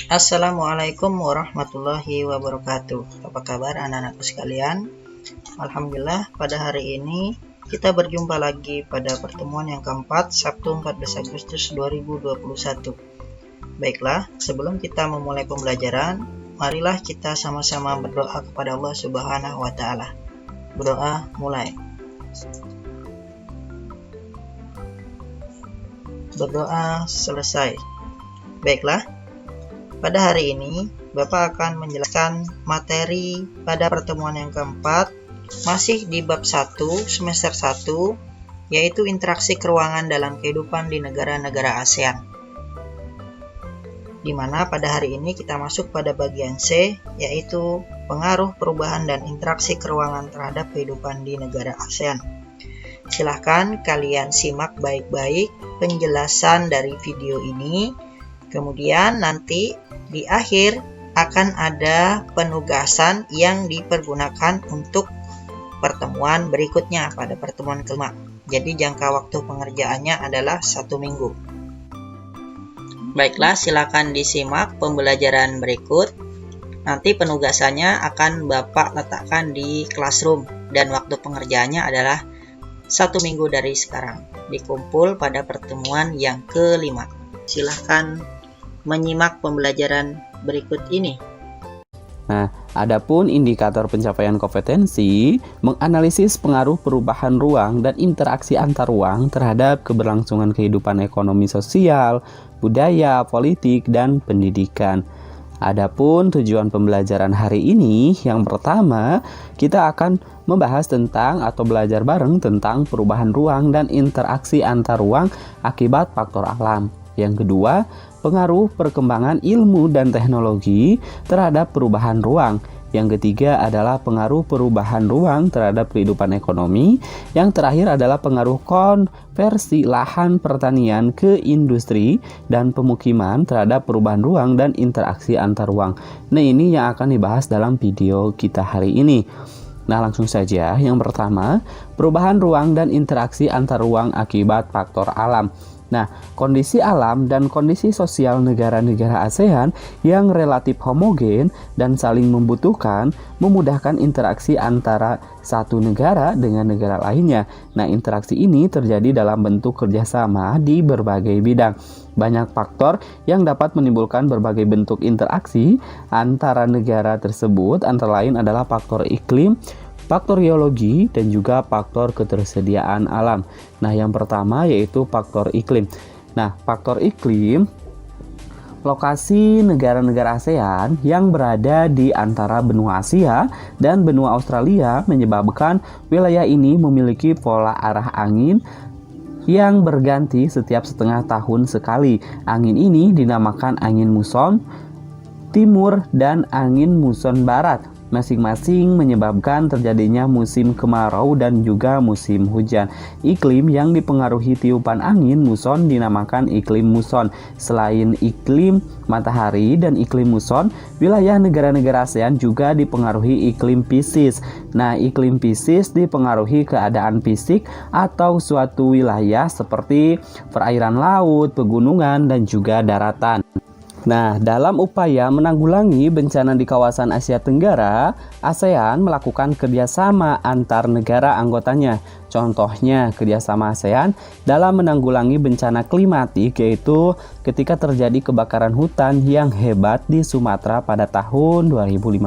Assalamualaikum warahmatullahi wabarakatuh. Apa kabar anak-anakku sekalian? Alhamdulillah, pada hari ini kita berjumpa lagi pada pertemuan yang keempat, Sabtu 14 Agustus 2021. Baiklah, sebelum kita memulai pembelajaran, marilah kita sama-sama berdoa kepada Allah Subhanahu wa Ta'ala. Berdoa mulai. Berdoa selesai. Baiklah, pada hari ini Bapak akan menjelaskan materi pada pertemuan yang keempat, masih di bab 1 semester 1, yaitu interaksi keruangan dalam kehidupan di negara-negara ASEAN. Di mana pada hari ini kita masuk pada bagian C, yaitu pengaruh perubahan dan interaksi keruangan terhadap kehidupan di negara ASEAN. Silahkan kalian simak baik-baik penjelasan dari video ini. Kemudian nanti di akhir akan ada penugasan yang dipergunakan untuk pertemuan berikutnya pada pertemuan kelima. Jadi jangka waktu pengerjaannya adalah 1 minggu. Baiklah, silakan disimak pembelajaran berikut. Nanti penugasannya akan Bapak letakkan di classroom dan waktu pengerjaannya adalah 1 minggu dari sekarang. Dikumpul pada pertemuan yang kelima. Silahkan menyimak pembelajaran berikut ini. Nah, adapun indikator pencapaian kompetensi menganalisis pengaruh perubahan ruang dan interaksi antar ruang terhadap keberlangsungan kehidupan ekonomi sosial, budaya, politik, dan pendidikan. Adapun tujuan pembelajaran hari ini, yang pertama, kita akan membahas tentang atau belajar bareng tentang perubahan ruang dan interaksi antar ruang akibat faktor alam. Yang kedua, pengaruh perkembangan ilmu dan teknologi terhadap perubahan ruang. Yang ketiga adalah pengaruh perubahan ruang terhadap kehidupan ekonomi. Yang terakhir adalah pengaruh konversi lahan pertanian ke industri dan pemukiman terhadap perubahan ruang dan interaksi antar ruang. Nah, ini yang akan dibahas dalam video kita hari ini. Nah, langsung saja. Yang pertama, perubahan ruang dan interaksi antar ruang akibat faktor alam. Nah, kondisi alam dan kondisi sosial negara-negara ASEAN yang relatif homogen dan saling membutuhkan memudahkan interaksi antara satu negara dengan negara lainnya. Nah, interaksi ini terjadi dalam bentuk kerjasama di berbagai bidang. Banyak faktor yang dapat menimbulkan berbagai bentuk interaksi antara negara tersebut, antara lain adalah faktor iklim, faktor geologi, dan juga faktor ketersediaan alam. Nah, yang pertama yaitu faktor iklim. Nah, faktor iklim, lokasi negara-negara ASEAN yang berada di antara benua Asia dan benua Australia menyebabkan wilayah ini memiliki pola arah angin yang berganti setiap setengah tahun sekali. Angin ini dinamakan angin muson timur dan angin muson barat. Masing-masing menyebabkan terjadinya musim kemarau dan juga musim hujan. Iklim yang dipengaruhi tiupan angin muson dinamakan iklim muson. Selain iklim matahari dan iklim muson, wilayah negara-negara ASEAN juga dipengaruhi iklim Pisces. Nah, iklim Pisces dipengaruhi keadaan fisik atau suatu wilayah seperti perairan laut, pegunungan, dan juga daratan. Nah, dalam upaya menanggulangi bencana di kawasan Asia Tenggara, ASEAN melakukan kerjasama antar negara anggotanya. Contohnya, kerjasama ASEAN dalam menanggulangi bencana klimatik, yaitu ketika terjadi kebakaran hutan yang hebat di Sumatera pada tahun 2015.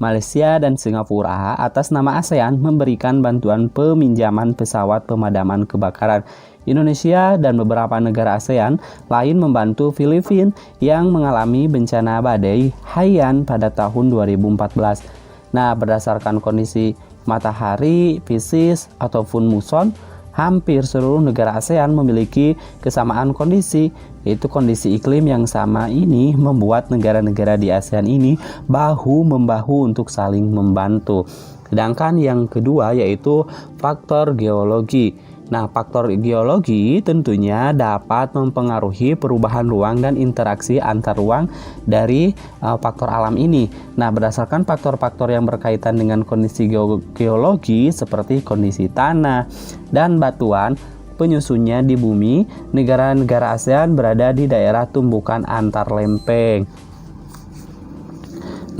Malaysia dan Singapura atas nama ASEAN memberikan bantuan peminjaman pesawat pemadaman kebakaran. Indonesia dan beberapa negara ASEAN lain membantu Filipina yang mengalami bencana badai Haiyan pada tahun 2014. Nah, berdasarkan kondisi matahari, Pisces, ataupun muson, hampir seluruh negara ASEAN memiliki kesamaan kondisi, yaitu kondisi iklim yang sama. Ini membuat negara-negara di ASEAN ini bahu-membahu untuk saling membantu. Sedangkan yang kedua yaitu faktor geologi. Nah, faktor geologi tentunya dapat mempengaruhi perubahan ruang dan interaksi antar ruang dari faktor alam ini. Nah, berdasarkan faktor-faktor yang berkaitan dengan kondisi geologi seperti kondisi tanah dan batuan, penyusunnya di bumi, negara-negara ASEAN berada di daerah tumbukan antar lempeng.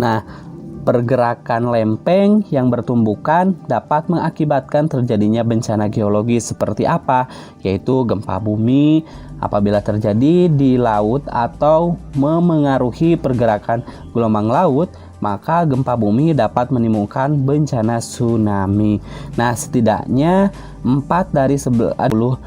Nah, pergerakan lempeng yang bertumbukan dapat mengakibatkan terjadinya bencana geologi seperti apa? Yaitu gempa bumi apabila terjadi di laut atau memengaruhi pergerakan gelombang laut, maka gempa bumi dapat menimbulkan bencana tsunami. Nah, setidaknya 4 dari 10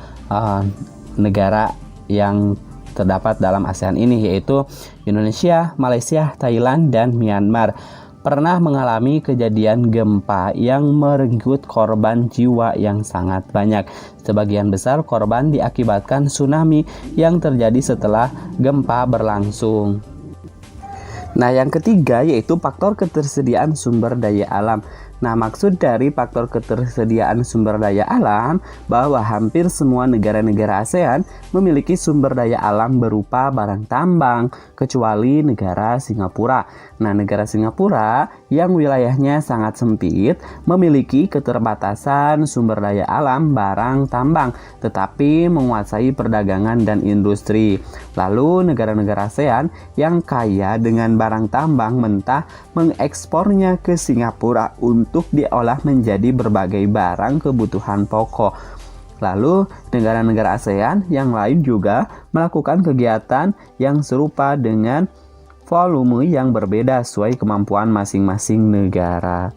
negara yang terdapat dalam ASEAN ini, yaitu Indonesia, Malaysia, Thailand, dan Myanmar, pernah mengalami kejadian gempa yang merenggut korban jiwa yang sangat banyak. Sebagian besar korban diakibatkan tsunami yang terjadi setelah gempa berlangsung. Nah, yang ketiga yaitu faktor ketersediaan sumber daya alam. Nah, maksud dari faktor ketersediaan sumber daya alam bahwa hampir semua negara-negara ASEAN memiliki sumber daya alam berupa barang tambang, kecuali negara Singapura. Nah, negara Singapura yang wilayahnya sangat sempit memiliki keterbatasan sumber daya alam barang tambang, tetapi menguasai perdagangan dan industri. Lalu, negara-negara ASEAN yang kaya dengan barang tambang mentah mengekspornya ke Singapura untuk diolah menjadi berbagai barang kebutuhan pokok. Lalu, negara-negara ASEAN yang lain juga melakukan kegiatan yang serupa dengan volume yang berbeda sesuai kemampuan masing-masing negara.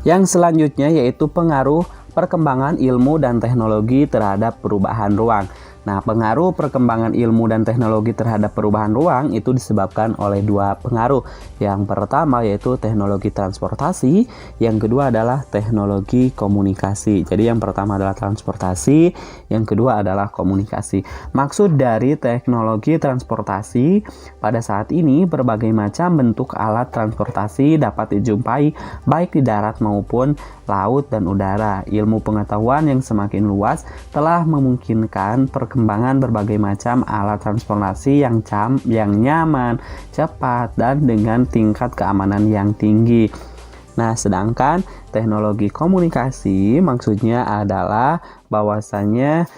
Yang selanjutnya yaitu pengaruh perkembangan ilmu dan teknologi terhadap perubahan ruang. Nah, pengaruh perkembangan ilmu dan teknologi terhadap perubahan ruang itu disebabkan oleh 2 pengaruh. Yang pertama yaitu teknologi transportasi, yang kedua adalah teknologi komunikasi. Jadi yang pertama adalah transportasi, yang kedua adalah komunikasi. Maksud dari teknologi transportasi, pada saat ini berbagai macam bentuk alat transportasi dapat dijumpai baik di darat maupun laut dan udara. Ilmu pengetahuan yang semakin luas telah memungkinkan perkembangan berbagai macam alat transportasi yang nyaman, cepat, dan dengan tingkat keamanan yang tinggi. Nah, sedangkan teknologi komunikasi maksudnya adalah bahwasanya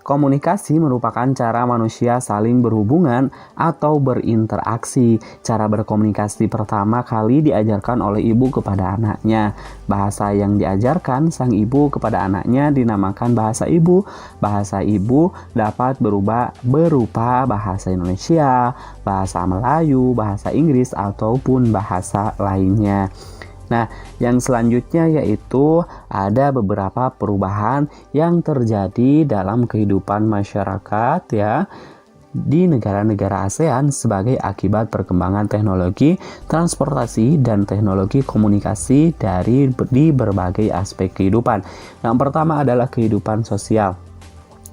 komunikasi merupakan cara manusia saling berhubungan atau berinteraksi. Cara berkomunikasi pertama kali diajarkan oleh ibu kepada anaknya. Bahasa yang diajarkan sang ibu kepada anaknya dinamakan bahasa ibu. Bahasa ibu dapat berubah berupa bahasa Indonesia, bahasa Melayu, bahasa Inggris, ataupun bahasa lainnya. Nah, yang selanjutnya yaitu ada beberapa perubahan yang terjadi dalam kehidupan masyarakat ya di negara-negara ASEAN sebagai akibat perkembangan teknologi transportasi dan teknologi komunikasi di berbagai aspek kehidupan. Yang pertama adalah kehidupan sosial.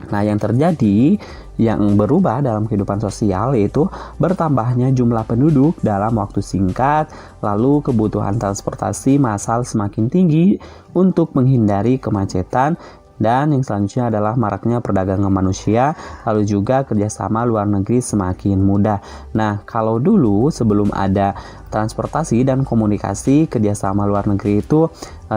Nah, yang terjadi yang berubah dalam kehidupan sosial yaitu bertambahnya jumlah penduduk dalam waktu singkat, lalu kebutuhan transportasi massal semakin tinggi untuk menghindari kemacetan, dan yang selanjutnya adalah maraknya perdagangan manusia, lalu juga kerjasama luar negeri semakin mudah. Nah, kalau dulu sebelum ada transportasi dan komunikasi, kerjasama luar negeri itu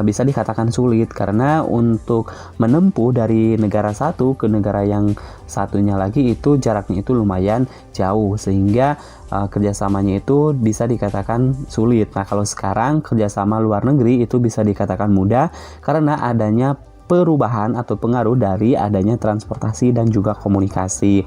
bisa dikatakan sulit karena untuk menempuh dari negara satu ke negara yang satunya lagi itu jaraknya itu lumayan jauh sehingga kerjasamanya itu bisa dikatakan sulit. Nah, kalau sekarang kerjasama luar negeri itu bisa dikatakan mudah karena adanya perubahan atau pengaruh dari adanya transportasi dan juga komunikasi.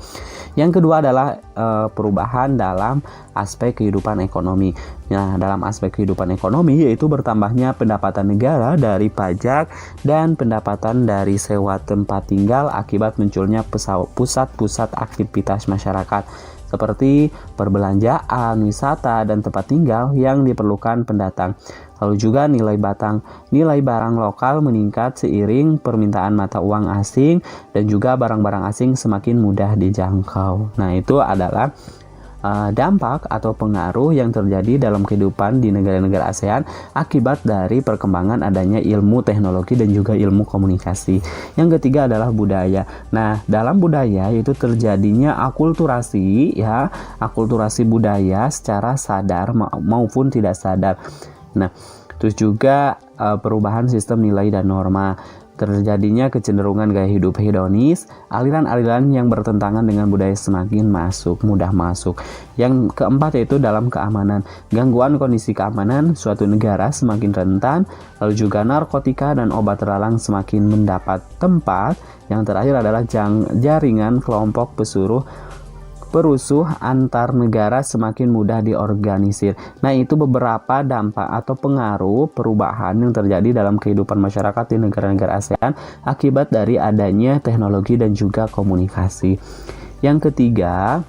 Yang kedua adalah perubahan dalam aspek kehidupan ekonomi. Nah, dalam aspek kehidupan ekonomi yaitu bertambahnya pendapatan negara dari pajak dan pendapatan dari sewa tempat tinggal akibat munculnya pusat-pusat aktivitas masyarakat seperti perbelanjaan, wisata, dan tempat tinggal yang diperlukan pendatang. Lalu juga nilai barang lokal meningkat seiring permintaan mata uang asing dan juga barang-barang asing semakin mudah dijangkau. Nah, itu adalah dampak atau pengaruh yang terjadi dalam kehidupan di negara-negara ASEAN akibat dari perkembangan adanya ilmu teknologi dan juga ilmu komunikasi. Yang ketiga adalah budaya. Nah, dalam budaya itu terjadinya akulturasi budaya secara sadar maupun tidak sadar. Nah, terus juga perubahan sistem nilai dan norma. terjadinya kecenderungan gaya hidup hedonis, aliran-aliran yang bertentangan dengan budaya semakin mudah masuk. Yang keempat yaitu dalam keamanan. Gangguan kondisi keamanan suatu negara semakin rentan, lalu juga narkotika dan obat terlarang semakin mendapat tempat. Yang terakhir adalah jaringan kelompok perusuh antar negara semakin mudah diorganisir. Nah, itu beberapa dampak atau pengaruh perubahan yang terjadi dalam kehidupan masyarakat di negara-negara ASEAN akibat dari adanya teknologi dan juga komunikasi. Yang ketiga,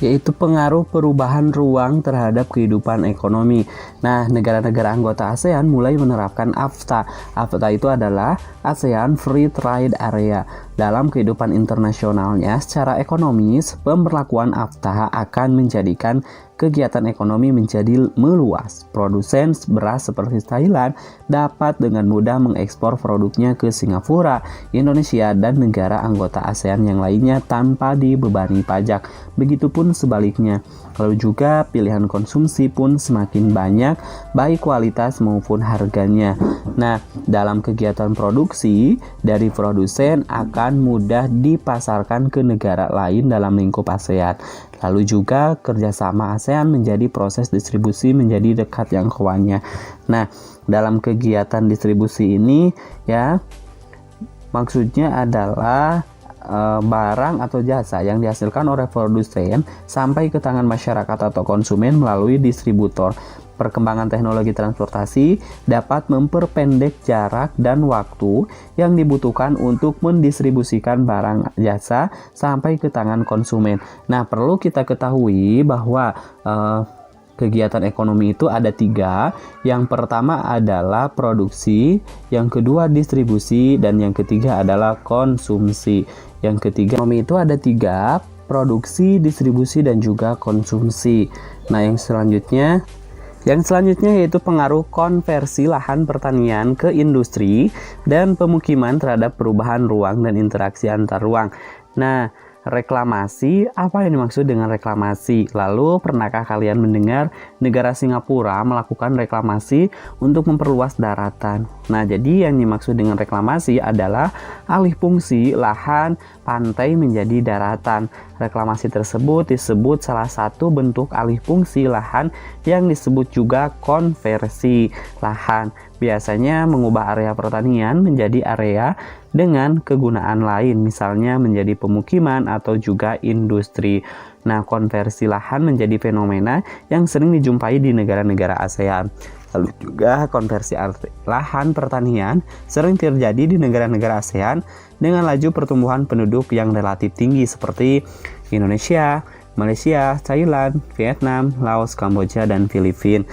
yaitu pengaruh perubahan ruang terhadap kehidupan ekonomi. Nah, negara-negara anggota ASEAN mulai menerapkan AFTA. AFTA itu adalah ASEAN Free Trade Area. Dalam kehidupan internasionalnya, secara ekonomis, pemberlakuan AFTA akan menjadikan kegiatan ekonomi menjadi meluas. Produsen beras seperti Thailand dapat dengan mudah mengekspor produknya ke Singapura, Indonesia, dan negara anggota ASEAN yang lainnya tanpa dibebani pajak. Begitupun sebaliknya. Lalu juga pilihan konsumsi pun semakin banyak, baik kualitas maupun harganya. Nah, dalam kegiatan produksi, dari produsen akan mudah dipasarkan ke negara lain dalam lingkup ASEAN. Lalu juga kerjasama ASEAN menjadi proses distribusi menjadi dekat jangkauannya. Nah, dalam kegiatan distribusi ini ya, maksudnya adalah barang atau jasa yang dihasilkan oleh produsen sampai ke tangan masyarakat atau konsumen melalui distributor. Perkembangan teknologi transportasi dapat memperpendek jarak dan waktu yang dibutuhkan untuk mendistribusikan barang jasa sampai ke tangan konsumen. Nah, perlu kita ketahui bahwa kegiatan ekonomi itu ada 3. Yang pertama adalah produksi, yang kedua distribusi, dan yang ketiga adalah konsumsi. Yang ketiga, ekonomi itu ada 3, produksi, distribusi, dan juga konsumsi. Nah, yang selanjutnya yaitu pengaruh konversi lahan pertanian ke industri dan pemukiman terhadap perubahan ruang dan interaksi antar ruang. Nah, reklamasi, apa yang dimaksud dengan reklamasi? Lalu, pernahkah kalian mendengar negara Singapura melakukan reklamasi untuk memperluas daratan? Nah, jadi yang dimaksud dengan reklamasi adalah alih fungsi lahan pantai menjadi daratan. Reklamasi tersebut disebut salah satu bentuk alih fungsi lahan yang disebut juga konversi lahan. Biasanya mengubah area pertanian menjadi area dengan kegunaan lain, misalnya menjadi pemukiman atau juga industri. Nah, konversi lahan menjadi fenomena yang sering dijumpai di negara-negara ASEAN. Lalu juga konversi lahan pertanian sering terjadi di negara-negara ASEAN dengan laju pertumbuhan penduduk yang relatif tinggi seperti Indonesia, Malaysia, Thailand, Vietnam, Laos, Kamboja, dan Filipina.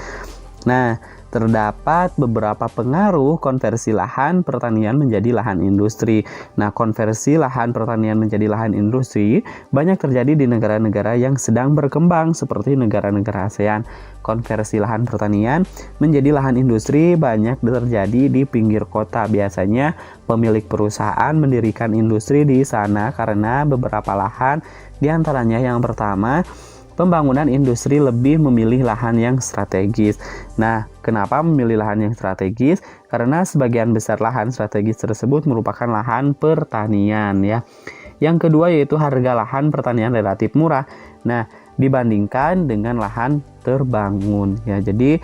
Nah, terdapat beberapa pengaruh konversi lahan pertanian menjadi lahan industri. Nah, konversi lahan pertanian menjadi lahan industri banyak terjadi di negara-negara yang sedang berkembang seperti negara-negara ASEAN. Konversi lahan pertanian menjadi lahan industri banyak terjadi di pinggir kota. Biasanya pemilik perusahaan mendirikan industri di sana karena beberapa lahan, di antaranya yang pertama, pembangunan industri lebih memilih lahan yang strategis. Nah, kenapa memilih lahan yang strategis? Karena sebagian besar lahan strategis tersebut merupakan lahan pertanian ya. Yang kedua yaitu harga lahan pertanian relatif murah. Nah, dibandingkan dengan lahan terbangun ya. Jadi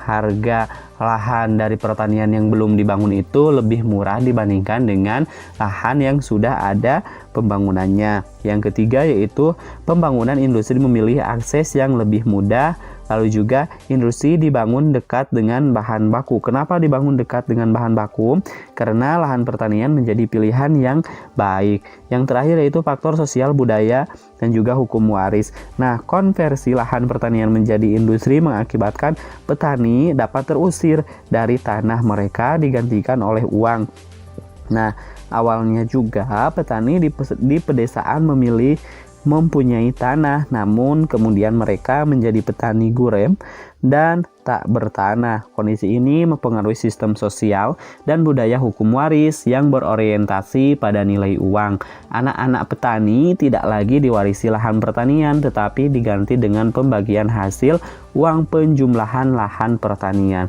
harga lahan dari pertanian yang belum dibangun itu lebih murah dibandingkan dengan lahan yang sudah ada pembangunannya. Yang ketiga yaitu pembangunan industri memilih akses yang lebih mudah. Lalu juga industri dibangun dekat dengan bahan baku. Kenapa dibangun dekat dengan bahan baku? Karena lahan pertanian menjadi pilihan yang baik. Yang terakhir yaitu faktor sosial budaya dan juga hukum waris. Nah, konversi lahan pertanian menjadi industri mengakibatkan petani dapat terusir dari tanah mereka digantikan oleh uang. Nah, awalnya juga petani di pedesaan mempunyai tanah, namun kemudian mereka menjadi petani gurem dan tak bertanah. Kondisi ini mempengaruhi sistem sosial dan budaya hukum waris yang berorientasi pada nilai uang. Anak-anak petani tidak lagi diwarisi lahan pertanian, tetapi diganti dengan pembagian hasil uang penjumlahan lahan pertanian.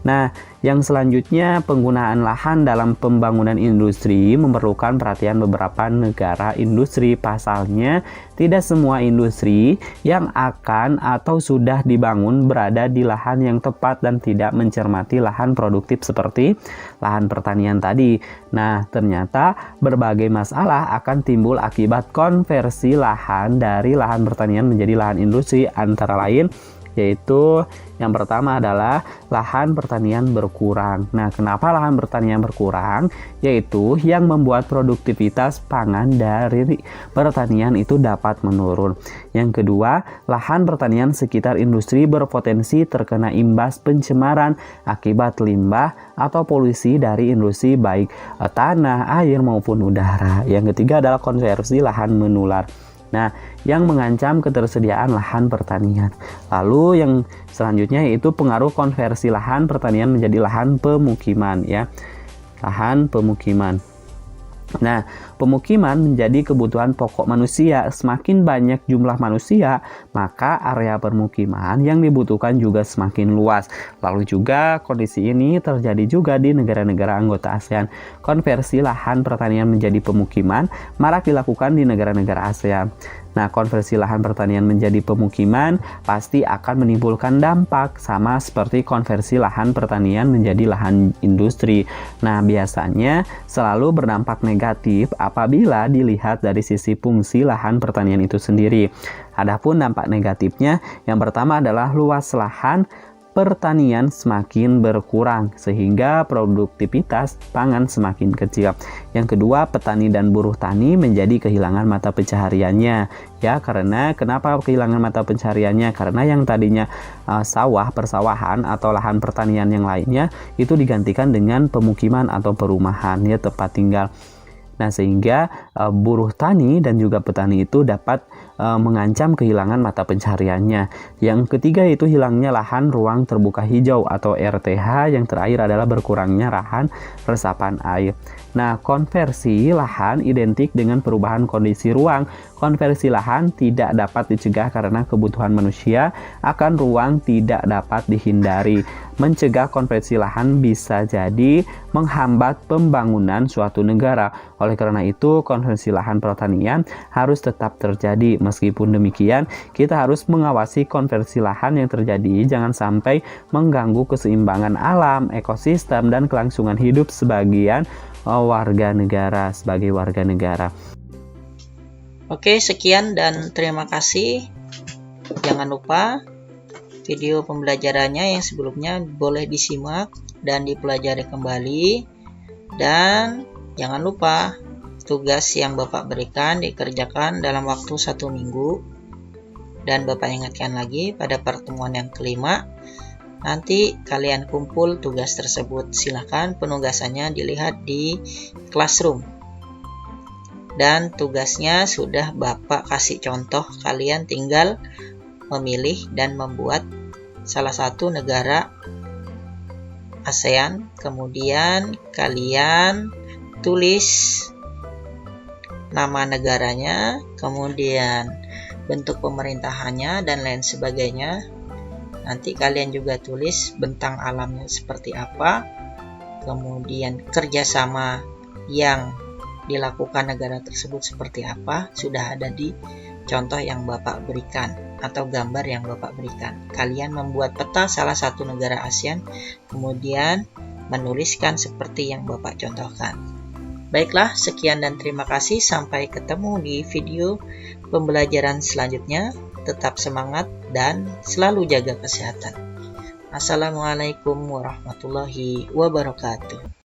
Nah, yang selanjutnya penggunaan lahan dalam pembangunan industri memerlukan perhatian beberapa negara industri. Pasalnya, tidak semua industri yang akan atau sudah dibangun berada di lahan yang tepat dan tidak mencermati lahan produktif seperti lahan pertanian tadi. Nah, ternyata berbagai masalah akan timbul akibat konversi lahan dari lahan pertanian menjadi lahan industri, antara lain yaitu yang pertama adalah lahan pertanian berkurang. Nah, kenapa lahan pertanian berkurang? Yaitu yang membuat produktivitas pangan dari pertanian itu dapat menurun. Yang kedua, lahan pertanian sekitar industri berpotensi terkena imbas pencemaran akibat limbah atau polusi dari industri baik tanah, air maupun udara. Yang ketiga adalah konversi lahan menular. Nah, yang mengancam ketersediaan lahan pertanian. Lalu yang selanjutnya yaitu pengaruh konversi lahan pertanian menjadi lahan pemukiman ya. Lahan pemukiman. Nah, pemukiman menjadi kebutuhan pokok manusia. Semakin banyak jumlah manusia, maka area permukiman yang dibutuhkan juga semakin luas. Lalu juga kondisi ini terjadi juga di negara-negara anggota ASEAN. Konversi lahan pertanian menjadi pemukiman marak dilakukan di negara-negara ASEAN. Nah, konversi lahan pertanian menjadi pemukiman pasti akan menimbulkan dampak sama seperti konversi lahan pertanian menjadi lahan industri. Nah, biasanya selalu berdampak negatif apabila dilihat dari sisi fungsi lahan pertanian itu sendiri. Adapun dampak negatifnya, yang pertama adalah luas lahan pertanian semakin berkurang sehingga produktivitas pangan semakin kecil. Yang kedua, petani dan buruh tani menjadi kehilangan mata pencahariannya. Ya, karena kenapa kehilangan mata pencahariannya? Karena yang tadinya sawah, persawahan atau lahan pertanian yang lainnya itu digantikan dengan pemukiman atau perumahan ya, tempat tinggal. Nah, sehingga buruh tani dan juga petani itu dapat mengancam kehilangan mata pencahariannya. Yang ketiga itu hilangnya lahan ruang terbuka hijau atau RTH. Yang terakhir adalah berkurangnya lahan resapan air. Nah, konversi lahan identik dengan perubahan kondisi ruang. Konversi lahan tidak dapat dicegah karena kebutuhan manusia akan ruang tidak dapat dihindari. Mencegah konversi lahan bisa jadi menghambat pembangunan suatu negara. Oleh karena itu, konversi lahan pertanian harus tetap terjadi. Meskipun demikian, kita harus mengawasi konversi lahan yang terjadi, jangan sampai mengganggu keseimbangan alam, ekosistem, dan kelangsungan hidup sebagai warga negara. Oke, sekian dan terima kasih. Jangan lupa video pembelajarannya yang sebelumnya boleh disimak dan dipelajari kembali. Dan jangan lupa tugas yang Bapak berikan dikerjakan dalam waktu 1 minggu. Dan Bapak ingatkan lagi pada pertemuan yang kelima, nanti kalian kumpul tugas tersebut. Silahkan penugasannya dilihat di classroom. Dan tugasnya sudah Bapak kasih contoh, kalian tinggal memilih dan membuat salah satu negara ASEAN. Kemudian kalian tulis nama negaranya, kemudian bentuk pemerintahannya dan lain sebagainya. Nanti kalian juga tulis bentang alamnya seperti apa, kemudian kerjasama yang dilakukan negara tersebut seperti apa, sudah ada di contoh yang Bapak berikan atau gambar yang Bapak berikan. Kalian membuat peta salah satu negara ASEAN, kemudian menuliskan seperti yang Bapak contohkan. Baiklah, sekian dan terima kasih. Sampai ketemu di video pembelajaran selanjutnya. Tetap semangat dan selalu jaga kesehatan. Assalamualaikum warahmatullahi wabarakatuh.